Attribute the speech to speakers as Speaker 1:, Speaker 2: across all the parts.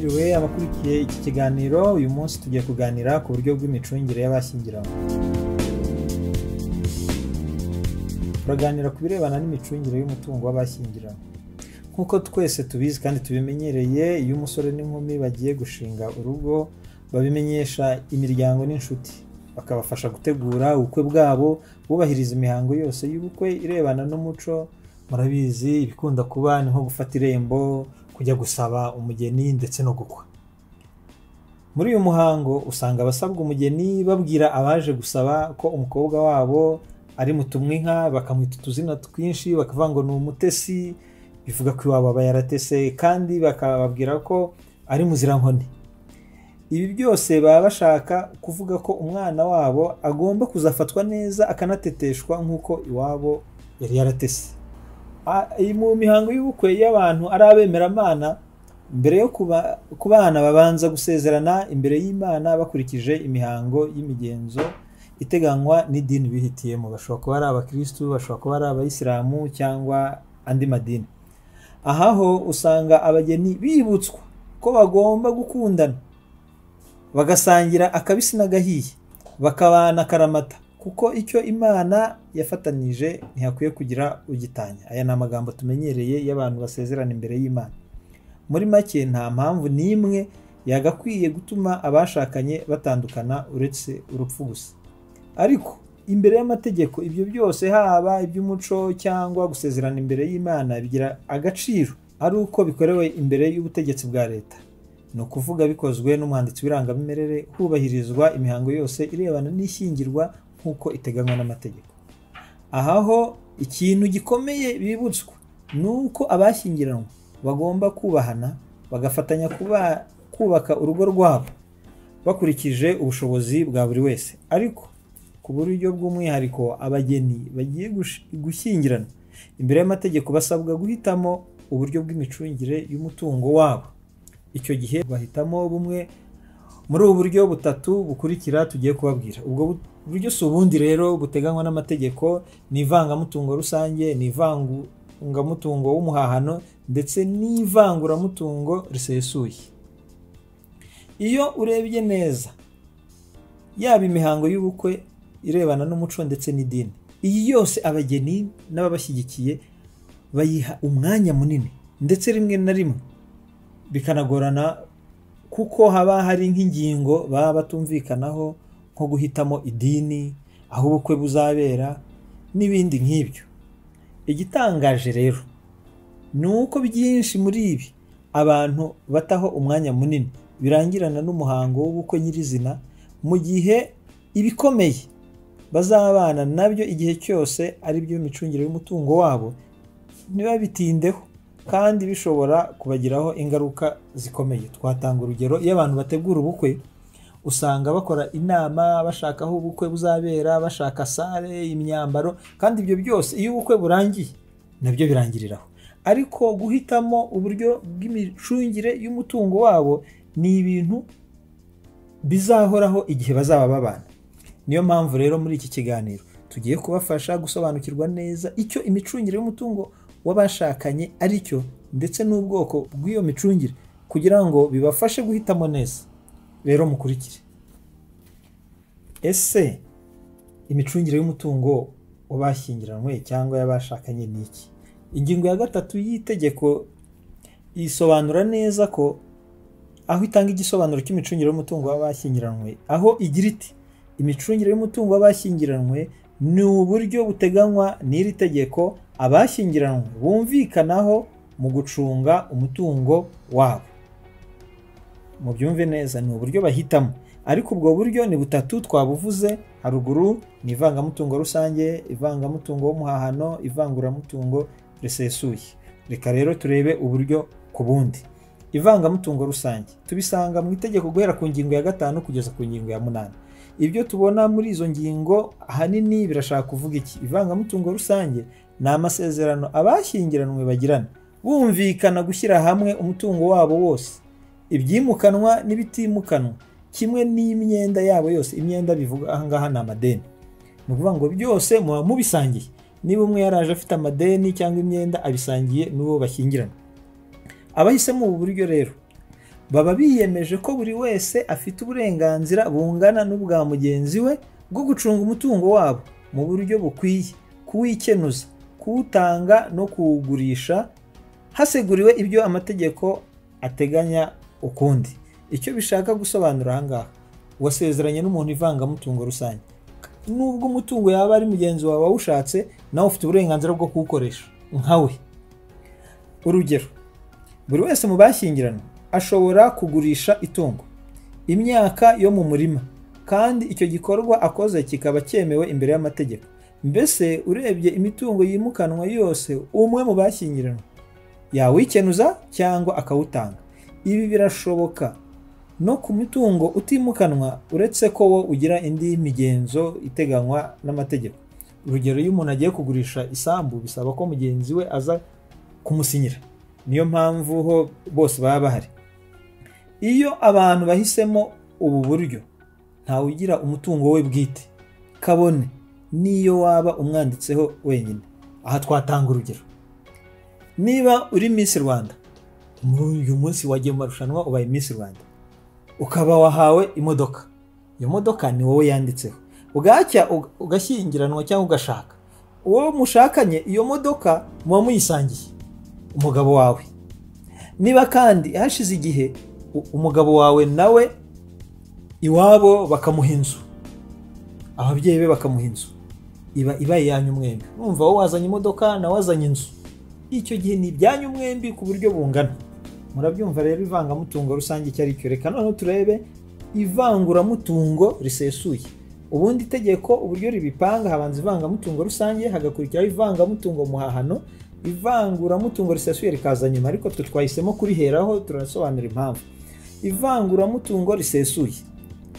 Speaker 1: mwiriwe abakurikiye iki kiganiro. Uyu munsi tugiye kuganira ku buryo bw'imicungire y'abashyingiranywe. Turaganira ku birebana n'imicungire y'umutungo w'abashyingiranywe. Nk'uko twese tubizi kandi tubimenyereye, iyo umusore n'inkumi bagiye gushinga urugo babimenyesha imiryango n'inshuti, bakabafasha gutegura ubukwe bwabo, bubahiriza imihango yose y'ubukwe irebana n'umuco. Murabizi ibikunda kuba ni nko gufata irembo, kujya gusaba umugeni ndetse no gukwa. Muri uyu muhango usanga abasabwa umugeni babwira abaje gusaba ko umukobwa wabo ari mutumwinka, bakamwita utuzina twinshi, bakavuga ngo ni umutesi, bivuga ko iwabo aba yaratese, kandi bakababwira ko ari muzirankoni. Ibi byose baba bashaka kuvuga ko umwana wabo agomba kuzafatwa neza akanateteshwa nk'uko iwabo yari yaratese. Mu mihango y'ubukwe y'abantu ari abemeramana, mbere yo kubana babanza gusezerana imbere y'Imana bakurikije imihango y'imigenzo iteganywa n'idini bihitiyemo. Bashobora kuba ari abakristu, bashobora kuba ari abayisilamu cyangwa andi madini. Ahaho usanga abageni bibutswa ko bagomba gukundana, bagasangira akabisi n'agahiye, bakabana karamata, kuko icyo Imana yafatanije ntihakwiye kugira ugitanya. Aya ni amagambo tumenyereye y'abantu basezerana imbere y'Imana. Muri make, nta mpamvu n'imwe yagakwiye gutuma abashakanye batandukana uretse urupfu gusa. Ariko imbere y'amategeko ibyo byose, haba iby'umuco cyangwa gusezerana imbere y'Imana, bigira agaciro ari uko bikorewe imbere y'ubutegetsi bwa leta. Ni ukuvuga bikozwe n'umwanditsi w'irangamimerere, hubahirizwa imihango yose irebana n'ishyingirwa nk'uko iteganywa n'amategeko. Ahaho ikintu gikomeye bibutswa ni uko abashyingiranywe bagomba kubahana, bagafatanya kubaka urugo rwabo bakurikije ubushobozi bwa buri wese. Ariko ku buryo bw'umwihariko, abageni bagiye gushyingirana imbere y'amategeko basabwa guhitamo uburyo bw'imicungire y'umutungo wabo. Icyo gihe bahitamo bumwe muri ubu buryo butatu bukurikira tugiye kubabwira. Ubwo buryo si ubundi rero buteganywa n'amategeko: ni ivangamutungo rusange, ni ivangamutungo w'umuhahano, ndetse n'ivanguramutungo risesuye. Iyo urebye neza, yaba imihango y'ubukwe irebana n'umuco ndetse n'idini, iyi yose abageni n'ababashyigikiye bayiha umwanya munini, ndetse rimwe na rimwe bikanagorana kuko haba hari nk'ingingo baba batumvikanaho, nko guhitamo idini, aho ubukwe buzabera n'ibindi nk'ibyo. Igitangaje rero ni uko byinshi muri ibi abantu bataho umwanya munini birangirana n'umuhango w'ubukwe nyirizina, mu gihe ibikomeye bazabana nabyo igihe cyose ari byo micungire y'umutungo wabo ntibabitindeho, kandi bishobora kubagiraho ingaruka zikomeye. Twatanga urugero: iyo abantu bategura ubukwe, usanga bakora inama bashaka aho ubukwe buzabera, bashaka sale, imyambaro, kandi ibyo byose iyo ubukwe burangiye nabyo birangiriraho. Ariko guhitamo uburyo bw'imicungire y'umutungo wabo ni ibintu bizahoraho igihe bazaba babana. Niyo mpamvu rero muri iki kiganiro tugiye kubafasha gusobanukirwa neza icyo imicungire y'umutungo w'abashakanye ari cyo, ndetse n'ubwoko bw'iyo micungire, kugira ngo bibafashe guhitamo neza. Rero mukurikire. Ese imicungire y'umutungo w'abashyingiranywe cyangwa y'abashakanye ni iki? Ingingo ya 3 y'itegeko isobanura neza ko, aho itanga igisobanuro cy'imicungire y'umutungo w'abashyingiranywe, aho igira iti: imicungire y'umutungo w'abashyingiranywe ni uburyo buteganywa n'iri tegeko abashyingiranywe bumvikanaho mu gucunga umutungo wabo. Mubyumve neza, ni uburyo bahitamo. Ariko ubwo buryo ni butatu twabuvuze haruguru: ni ivangamutungo rusange, ivangamutungo w'umuhahano, ivanguramutungo risesuye. Reka rero turebe uburyo ku bundi. Ivangamutungo rusange tubisanga mu itegeko guhera ku ngingo ya 5 kugeza ku ngingo ya 8. Ibyo tubona muri izo ngingo ahanini birashaka kuvuga iki? Ivangamutungo rusange ni amasezerano abashyingiranywe bagirana, bumvikana gushyira hamwe umutungo wabo wose, ibyimukanwa n'ibitimukanwa, kimwe n'imyenda yabo yose. Imyenda bivuga ahangaha ni amadeni. Ni ukuvuga ngo byose muba mubisangiye. Niba umwe yaraje afite amadeni cyangwa imyenda, abisangiye n'uwo bashyingirana. Abahisemo ubu buryo rero baba biyemeje ko buri wese afite uburenganzira bungana n'ubwa mugenzi we bwo gucunga umutungo wabo mu buryo bukwiye, kuwikenuza, kuwutanga no kuwugurisha haseguriwe ibyo amategeko ateganya ukundi. Icyo bishaka gusobanura ahangaha, wasezeranye n'umuntu ivangamutungo rusange, nubwo umutungo yaba ari mugenzi wawe wawushatse, nawe ufite uburenganzira bwo kuwukoresha nkawe. Urugero, buri wese mu bashyingiranywe ashobora kugurisha itungo, imyaka yo mu murima, kandi icyo gikorwa akoze kikaba cyemewe imbere y'amategeko. Mbese urebye imitungo yimukanwa yose, umwe mu bashyingiranywe yawikenuza cyangwa akawutanga. Ibi birashoboka no ku mitungo utimukanwa, uretse ko wo ugira indi migenzo iteganywa n'amategeko. Urugero, iyo umuntu agiye kugurisha isambu, bisaba ko mugenzi we aza kumusinyira. Niyo mpamvu ho bose baba bahari. Iyo abantu bahisemo ubu buryo, ntawe ugira umutungo we bwite, kabone niyo waba umwanditseho wenyine. Aha twatanga urugero, niba uri Miss Rwanda, muri uyu munsi wagiye mu marushanwa ubaye Miss Rwanda, ukaba wahawe imodoka, iyo modoka ni wowe yanditseho, ugacya ugashyingiranwa cyangwa ugashaka, uwo mushakanye iyo modoka muba muyisangiye, umugabo wawe. Niba kandi hashize igihe umugabo wawe nawe iwabo bakamuha inzu, ababyeyi be bakamuha inzu, iba iyanyu mwembi. Urumva, wowe wazanye imodoka nawe wazanye inzu, icyo gihe ni ibyanyu mwembi ku buryo bungana. Murabyumva rero ivangamutungo rusange icyo ari cyo. Reka noneho turebe ivanguramutungo risesuye. Ubundi itegeko uburyo ribipanga, habanza ivangamutungo rusange, hagakurikiraho ivangamutungo muhahano, ivanguramutungo risesuye rikaza nyuma, ariko twe twahisemo kuriheraho, turasobanura impamvu. Ivanguramutungo risesuye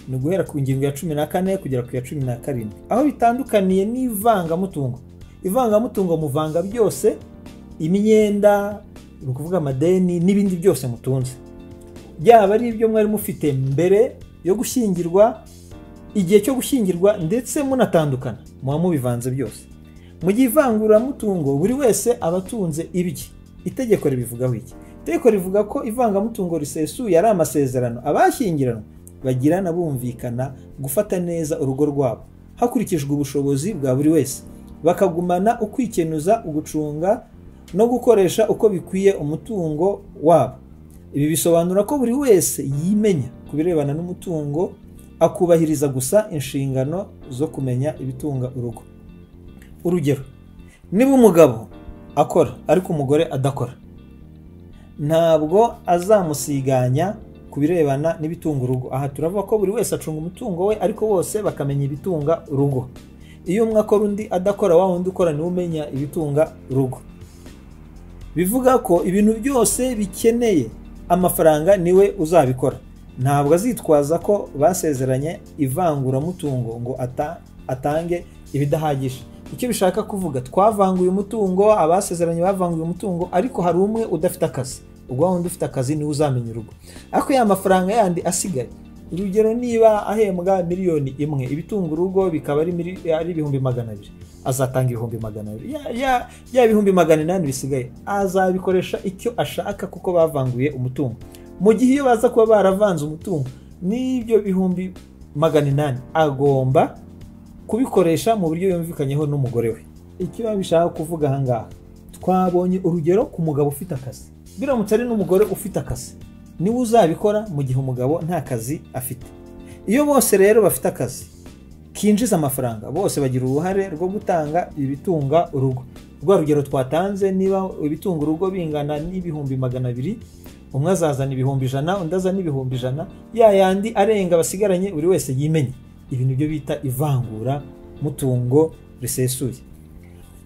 Speaker 1: ni guhera ku ngingo ya 14 kugera ku ya 17. Aho bitandukaniye n'ivangamutungo, ivangamutungo muvanga byose, imyenda, ni ukuvuga amadeni n'ibindi byose mutunze, byaba ari ibyo mwari mufite mbere yo gushyingirwa, igihe cyo gushyingirwa, ndetse munatandukana, muba mubivanze byose. Mu gihe ivanguramutungo buri wese aba atunze ibye, itegeko ribivugaho iki? Itegeko rivuga ko ivangamutungo risesuye ari amasezerano abashyingiranywe bagirana bumvikana gufata neza urugo rwabo hakurikijwe ubushobozi bwa buri wese, bakagumana ukwikenuza, ugucunga no gukoresha uko bikwiye umutungo wabo. Ibi bisobanura ko buri wese yimenya ku birebana n'umutungo, akubahiriza gusa inshingano zo kumenya ibitunga urugo. Urugero, niba umugabo akora ariko umugore adakora, ntabwo azamusiganya ku birebana n'ibitunga urugo. Aha turavuga ko buri wese acunga umutungo we, ariko bose bakamenya ibitunga urugo. Iyo umwe akora undi adakora, wa wundi ukora niwe umenya ibitunga urugo. Bivuga ko ibintu byose bikeneye amafaranga niwe uzabikora. Ntabwo azitwaza ko basezeranye ivanguramutungo ngo atange ibidahagije. Icyo bishaka kuvuga, twavanguye umutungo, abasezeranye bavanguye umutungo, ariko hari umwe udafite akazi. Ubwo wundi ufite akazi niwe uzamenya urugo. Ariko ya mafaranga yandi asigaye, urugero niba ahembwa miliyoni imwe, ibitunga urugo bikaba ari 200,000, azatanga 200,000. Ya 800,000 bisigaye azabikoresha icyo ashaka, kuko bavanguye umutungo. Mu gihe iyo baza kuba baravanze umutungo, n'ibyo 800,000 agomba kubikoresha mu buryo yumvikanyeho n'umugore we. Icyo bishaka kuvuga ahangaha, twabonye urugero ku mugabo ufite akazi. Biramutse ari n'umugore ufite akazi, niwe uzabikora mu gihe umugabo nta kazi afite. Iyo bose rero bafite akazi kinjiza amafaranga, bose bagira uruhare rwo gutanga ibitunga urugo. Rwa rugero twatanze, niba ibitunga urugo bingana n'200,000, umwe azazana 100,000, undi azana 100,000, ya yandi arenga basigaranye buri wese yimenye. Ibi nibyo bita ivangura mutungo risesuye.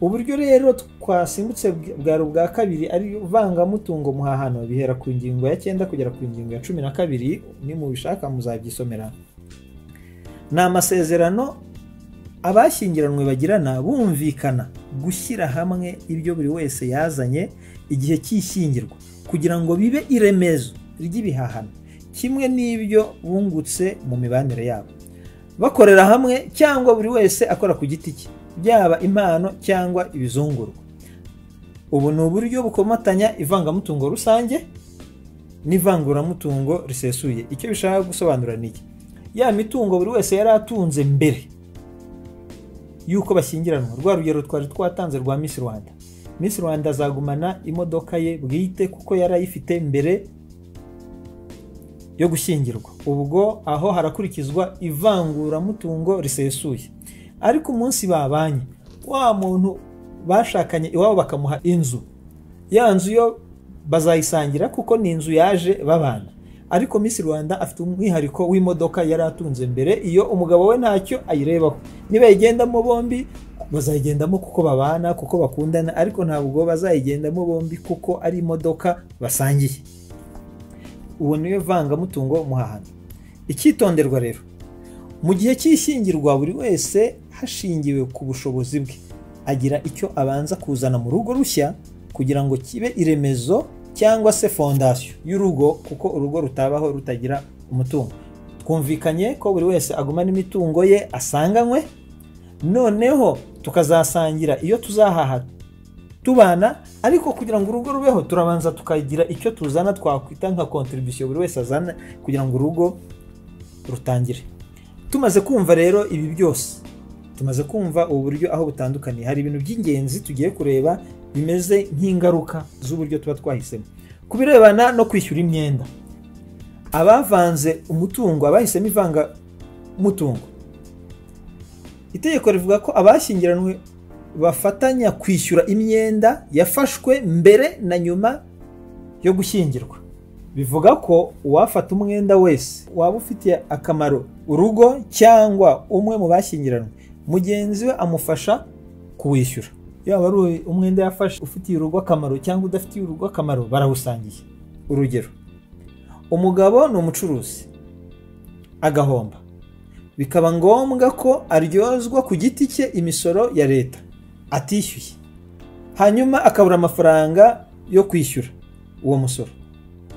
Speaker 1: Uburyo rero twasimbutse bwari ubwa kabiri, ari ivangamutungo muhahano, bihera ku ngingo ya 9 kugera ku ngingo ya 12. Ni mu bishaka muzabyisomera. Ni amasezerano abashyingiranywe bagirana bumvikana gushyira hamwe ibyo buri wese yazanye igihe cy'ishyingirwa, kugira ngo bibe iremezo ry'ibihahano, kimwe n'ibyo bungutse mu mibanire yabo, bakorera hamwe cyangwa buri wese akora ku giti cye, byaba impano cyangwa ibizungurwa. Ubu ni uburyo bukomatanya ivangamutungo rusange n'ivanguramutungo risesuye. Icyo bishaka gusobanura ni iki? Ya mitungo buri wese yari atunze mbere yuko bashyingiranwa, rwa rugero twari twatanze rwa Miss Rwanda. Miss Rwanda azagumana imodoka ye bwite kuko yari ayifite mbere yo gushyingirwa. Ubwo aho harakurikizwa ivanguramutungo risesuye. Ariko umunsi babanye, wa muntu bashakanye iwabo bakamuha inzu, ya nzu yo bazayisangira kuko ni inzu yaje babana. Ariko Miss Rwanda afite umwihariko w'imodoka yari atunze mbere, iyo umugabo we ntacyo ayirebaho. Niba yigendamo bombi bazayigendamo kuko babana, kuko bakundana, ariko ntabwo bazayigendamo bombi kuko ari imodoka basangiye. Uwo niyo vangamutungo muhahano. Icyitonderwa rero, mu gihe cy'ishyingirwa buri wese hashingiwe ku bushobozi bwe agira icyo abanza kuzana mu rugo rushya kugira ngo kibe iremezo cyangwa se fondasiyo y'urugo, kuko urugo rutabaho rutagira umutungo. Twumvikanye ko buri wese agumana imitungo ye asanganywe, noneho tukazasangira iyo tuzahaha tubana, ariko kugira ngo urugo rubeho turabanza tukagira icyo tuzana twakwita nka contribution buri wese azana kugira ngo urugo rutangire. Tumaze kumva rero ibi byose, tumaze kumva uburyo aho butandukanye, hari ibintu by'ingenzi tugiye kureba bimeze nk'ingaruka z'uburyo tuba twahisemo. Kubirebana no kwishyura imyenda, abavanze umutungo, abahisemo ivanga mutungo, itegeko rivuga ko abashyingiranwe bafatanya kwishyura imyenda yafashwe mbere na nyuma yo gushyingirwa. Bivuga ko uwafata umwenda wese waba ufitiye akamaro urugo cyangwa umwe mu bashyingiranwe, mugenzi we amufasha kuwishyura. Yaba ari umwenda yafashe ufitiye urugo akamaro cyangwa udafitiye urugo akamaro, barawusangiye. Urugero, umugabo ni umucuruzi agahomba, bikaba ngombwa ko aryozwa ku giti cye imisoro ya leta atishyuye, hanyuma akabura amafaranga yo kwishyura uwo musoro.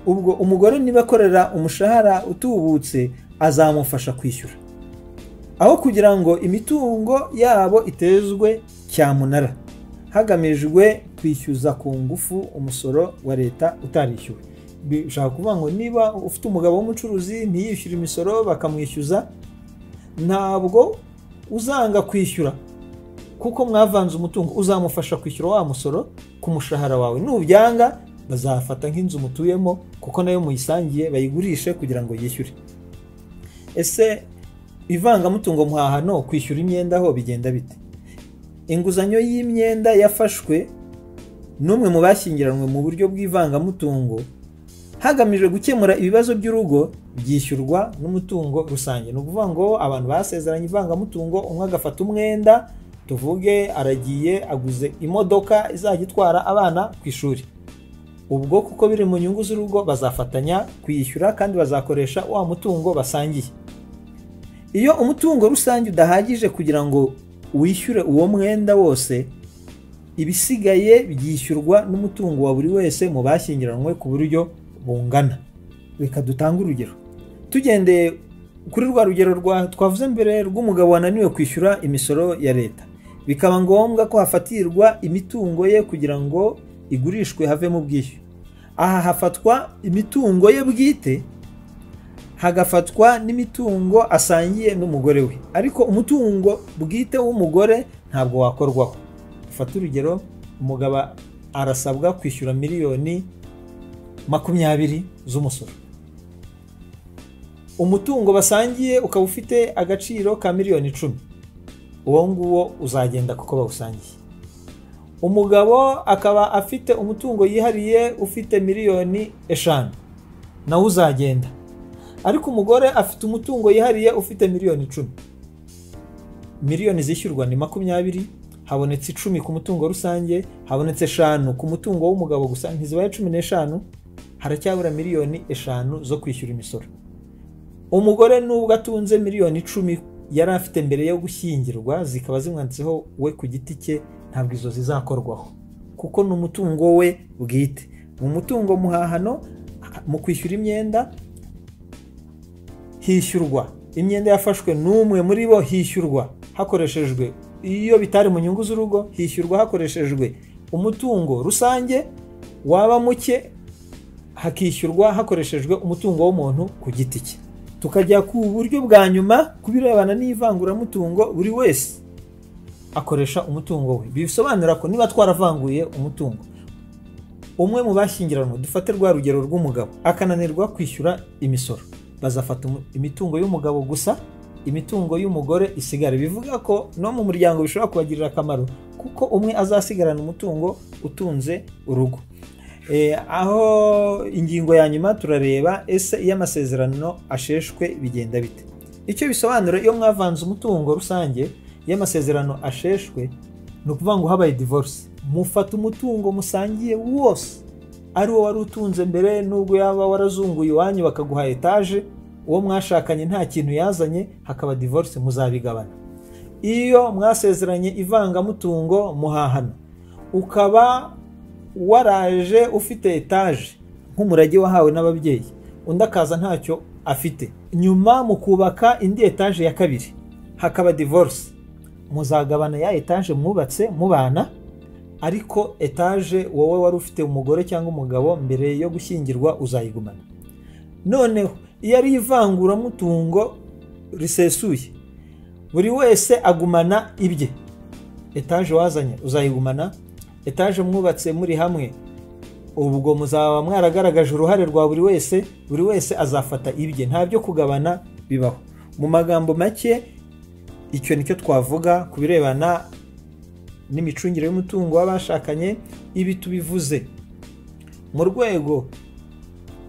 Speaker 1: Ubwo umugore niba akorera umushahara utubutse azamufasha kwishyura, aho kugira ngo imitungo yabo itezwe cyamunara hagamijwe kwishyuza ku ngufu umusoro wa leta utarishyuwe. Bishaka kuvuga ngo niba ufite umugabo w'umucuruzi ntiyishyure imisoro bakamwishyuza, ntabwo uzanga kwishyura kuko mwavanze umutungo, uzamufasha kwishyura wa musoro ku mushahara wawe. Nubyanga bazafata nk'inzu mutuyemo kuko nayo muyisangiye bayigurishe kugira ngo yishyure. Ese ivangamutungo muhahano, kwishyura imyenda ho bigenda bite? Inguzanyo y'imyenda yafashwe n'umwe mu bashyingiranwe mu buryo bw'ivangamutungo hagamijwe gukemura ibibazo by'urugo byishyurwa n'umutungo rusange. Ni ukuvuga ngo abantu basezeranye ivangamutungo, umwe agafata umwenda, tuvuge aragiye aguze imodoka izajya itwara abana ku ishuri. Ubwo kuko biri mu nyungu z'urugo bazafatanya kuyishyura kandi bazakoresha wa mutungo basangiye. Iyo umutungo rusange udahagije kugira ngo wishyure uwo mwenda wose, ibisigaye byishyurwa n'umutungo wa buri wese mu bashyingiranwe ku buryo bungana. Reka dutange urugero. Tugendeye kuri rwa rugero twavuze mbere rw'umugabo wananiwe kwishyura imisoro ya leta, bikaba ngombwa ko hafatirwa imitungo ye kugira ngo igurishwe havemo ubwishyu. Aha hafatwa imitungo ye bwite, hagafatwa n'imitungo asangiye n'umugore we, ariko umutungo bwite w'umugore ntabwo wakorwaho. Dufate urugero, umugabo arasabwa kwishyura miliyoni 20 z'umusoro, umutungo basangiye ukaba ufite agaciro ka miliyoni 10, uwo nguwo uzagenda kuko bawusangiye. Umugabo akaba afite umutungo yihariye ufite miliyoni 5, nawe uzagenda. Ariko umugore afite umutungo yihariye ufite miliyoni 10. Miliyoni zishyurwa ni 20, habonetse 10 ku mutungo rusange, habonetse 5 ku mutungo w'umugabo gusa, ntizibaye 15, haracyabura miliyoni 5 zo kwishyura imisoro. Umugore nubwo atunze miliyoni 10 yari afite mbere yo gushyingirwa, zikaba zimwanditseho we ku giti cye, ntabwo izo zizakorwaho kuko ni umutungo we bwite. Mu mutungo muhahano, mu kwishyura imyenda hishyurwa imyenda yafashwe n'umwe muri bo, hishyurwa hakoreshejwe, iyo bitari mu nyungu z'urugo hishyurwa hakoreshejwe umutungo rusange, waba muke hakishyurwa hakoreshejwe umutungo w'umuntu ku giti cye. Tukajya ku buryo bwa nyuma ku birebana n'ivanguramutungo, buri wese akoresha umutungo we. Bisobanura ko niba twaravanguye umutungo, umwe mu bashyingiranwe, dufate rwa rugero rw'umugabo, akananirwa kwishyura imisoro, bazafata imitungo y'umugabo gusa, imitungo y'umugore isigare. Bivuga ko no mu muryango bishobora kubagirira akamaro, kuko umwe azasigarana umutungo utunze urugo. Aho ingingo ya nyuma turareba ese iyo amasezerano asheshwe bigenda bite. Icyo bisobanura iyo mwavanze umutungo rusange, iyo amasezerano asheshwe, ni ukuvuga ngo habaye divorce, mufata umutungo musangiye wose, ari wo wari utunze mbere, nubwo yaba warazunguye iwanyu bakaguha etaje, uwo mwashakanye nta kintu yazanye, hakaba divorce, muzabigabana. Iyo mwasezeranye ivangamutungo muhahana, ukaba waraje ufite etaje nk'umurage wahawe n'ababyeyi, undi akaza ntacyo afite, nyuma mukubaka indi etaje ya kabiri, hakaba divorce, muzagabana ya etaje mwubatse mubana, ariko etaje wowe wari ufite umugore cyangwa umugabo mbere yo gushyingirwa uzayigumana. Noneho iyo ari ivanguramutungo risesuye, buri wese agumana ibye. Etaje wazanye uzayigumana, etaje mwubatse muri hamwe, ubwo muzaba mwaragaragaje uruhare rwa buri wese azafata ibye, nta byo kugabana bibaho. Mu magambo make, icyo nicyo twavuga ku birebana n'imicungire y'umutungo w'abashakanye. Ibi tubivuze mu rwego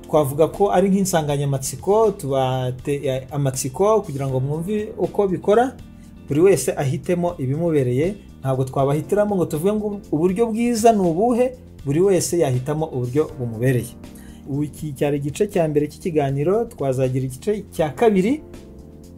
Speaker 1: twavuga ko ari nk'insanganyamatsiko, tubate amatsiko kugira ngo mwumve uko bikora, buri wese ahitemo ibimubereye. Ntabwo twabahitiramo ngo tuvuge ngo uburyo bwiza ni ubuhe, buri wese yahitamo uburyo bumubereye. Iki cyari igice cya mbere cy'ikiganiro, twazagira igice cya kabiri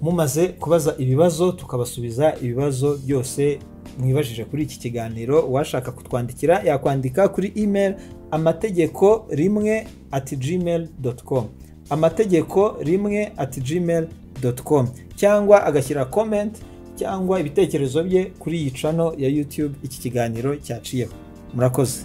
Speaker 1: mumaze kubaza ibibazo, tukabasubiza ibibazo byose mwibajije kuri iki kiganiro. Uwashaka kutwandikira yakwandika kuri email amategeko1@gmail.com, amategeko1@gmail.com, cyangwa agashyira comment cyangwa ibitekerezo bye kuri iyi channel ya YouTube iki kiganiro cyaciyeho. Murakoze.